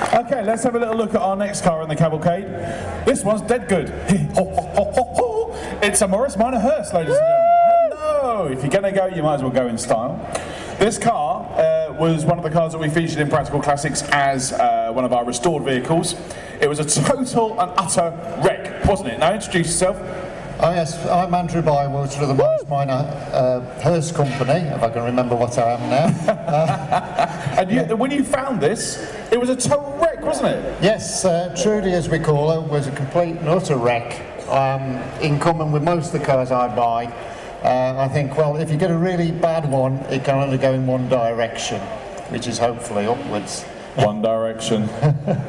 Okay, let's have a little look at our next car in the cavalcade. This one's dead good. It's a Morris Minor hearse, ladies and gentlemen. Hello! If you're going to go, you might as well go in style. This car was one of the cars that we featured in Practical Classics as one of our restored vehicles. It was a total and utter wreck, wasn't it? Now, introduce yourself. Oh yes, I'm Andrew Bywater of the Morris Minor hearse company, if I can remember what I am now. And when you found this, it was a total wreck, wasn't it? Yes, Trudy, as we call her, was a complete and utter wreck. In common with most of the cars I buy, I think, well, if you get a really bad one, it can only go in one direction, which is hopefully upwards. One Direction,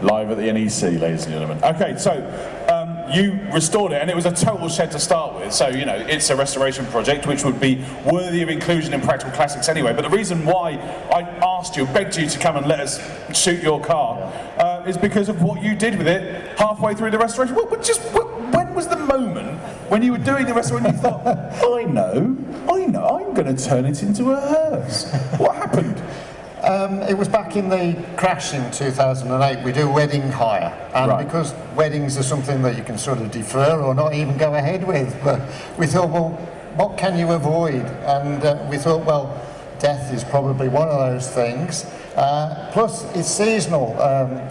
live at the NEC, ladies and gentlemen. Okay, so you restored it, and it was a total shed to start with, so, you know, it's a restoration project which would be worthy of inclusion in Practical Classics anyway. But the reason why I asked you, begged you to come and let us shoot your car, is because of what you did with it halfway through the restoration. When was the moment when you were doing the restoration and you thought, I know, I'm going to turn it into a hearse? What happened? It was back in the crash in 2008. We do wedding hire, and because weddings are something that you can sort of defer or not even go ahead with, but we thought, well, what can you avoid? And we thought, well, death is probably one of those things. Plus, it's seasonal,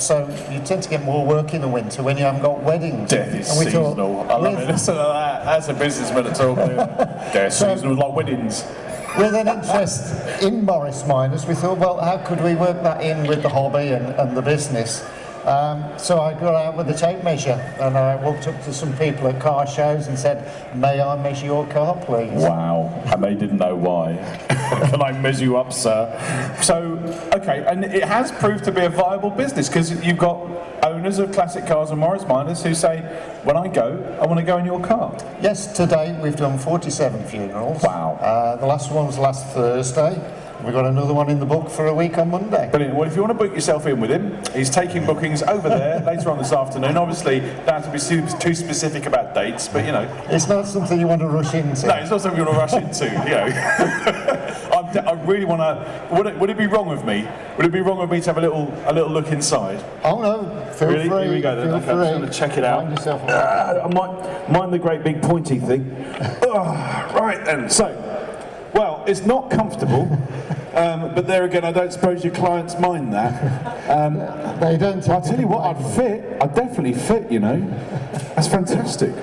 so you tend to get more work in the winter when you haven't got weddings. Death is seasonal. I love it. Listen to that. That's a businessman at all. Death seasonal, like weddings. With an interest in Morris Minors, we thought, well, how could we work that in with the hobby and the business? So I got out with a tape measure and I walked up to some people at car shows and said, may I measure your car, please? Wow, and they didn't know why. Can I measure you up, sir? So, okay, and it has proved to be a viable business because you've got owners of classic cars and Morris Minors who say, when I go, I want to go in your car. Yes, to date we've done 47 funerals. Wow. The last one was last Thursday. We've got another one in the book for a week on Monday. Brilliant. Well, if you want to book yourself in with him, he's taking bookings over there later on this afternoon. Obviously, don't have to be too specific about dates, but you know. It's not something you want to rush into. No, it's not something you want to rush into, you know. I really want to. Would it be wrong of me? Would it be wrong of me to have a little look inside? Oh no, feel free. Here we go then. Okay, I'm just going to check it out. Find yourself mind the great big pointy thing. Right then. So, well, it's not comfortable. But there again, I don't suppose your clients mind that. They don't. I'll tell you what, I'd definitely fit, you know. That's fantastic.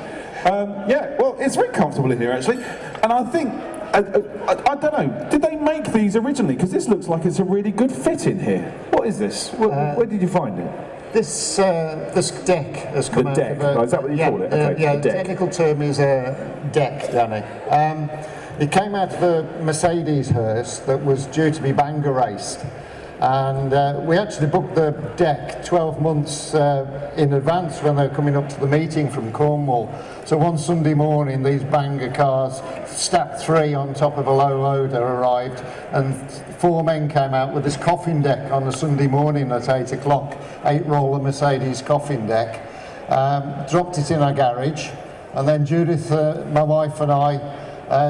Yeah, well, it's very comfortable in here, actually. And I think, I don't know, did they make these originally? Because this looks like it's a really good fit in here. What is this? Where did you find it? This deck has come out of is that what you call it? Okay, yeah, the technical term is a deck, Danny. It came out of a Mercedes hearse that was due to be banger raced, and we actually booked the deck 12 months in advance when they were coming up to the meeting from Cornwall. So one Sunday morning, these banger cars, stacked 3 on top of a low loader, arrived, and 4 men came out with this coffin deck on a Sunday morning at 8 o'clock, 8-roller Mercedes coffin deck, dropped it in our garage, and then Judith, my wife, and I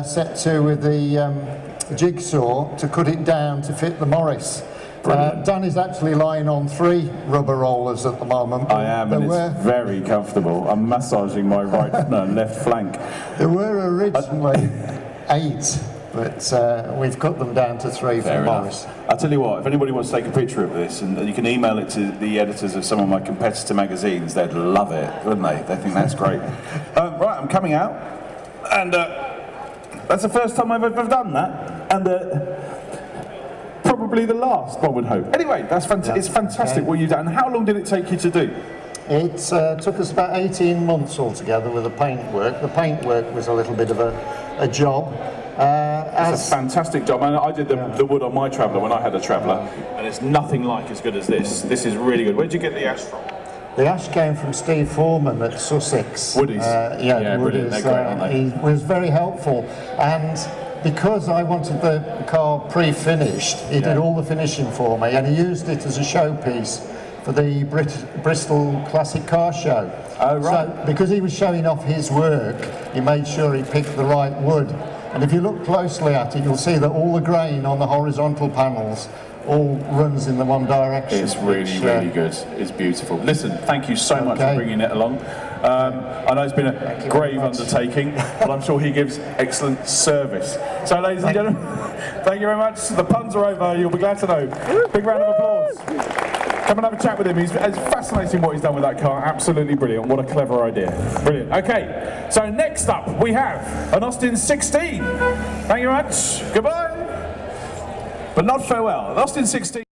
set to with the jigsaw to cut it down to fit the Morris. Danny's actually lying on 3 rubber rollers at the moment. I am, and it's very comfortable. I'm massaging my right and left flank. There were originally 8, but we've cut them down to 3 for Morris. I'll tell you what, if anybody wants to take a picture of this, and you can email it to the editors of some of my competitor magazines, they'd love it, wouldn't they? They think that's great. Right, I'm coming out, and that's the first time I've ever done that, and probably the last, one would hope. Anyway, that's it's fantastic what you've done. And how long did it take you to do? It took us about 18 months altogether with the paintwork. The paintwork was a little bit of a job. It's a fantastic job. I did the wood on my Traveller when I had a Traveller, and it's nothing like as good as this. This is really good. Where did you get the ash from? The ash came from Steve Foreman at Sussex. Woodies. Yeah, brilliant. They're great, aren't they? He was very helpful, and because I wanted the car pre-finished, he did all the finishing for me, and he used it as a showpiece for the Bristol Classic Car Show. Oh, right. So, because he was showing off his work, he made sure he picked the right wood. And if you look closely at it, you'll see that all the grain on the horizontal panels all runs in the one direction. It's really, really good. It's beautiful. Listen, thank you so much for bringing it along. I know it's been a grave undertaking, but I'm sure he gives excellent service. So, ladies and gentlemen, thank you very much. The puns are over, you'll be glad to know. Big round of applause. Come and have a chat with him. It's fascinating what he's done with that car. Absolutely brilliant. What a clever idea. Brilliant. Okay, so next up we have an Austin 16. Thank you very much. Goodbye. But not farewell. An Austin 16.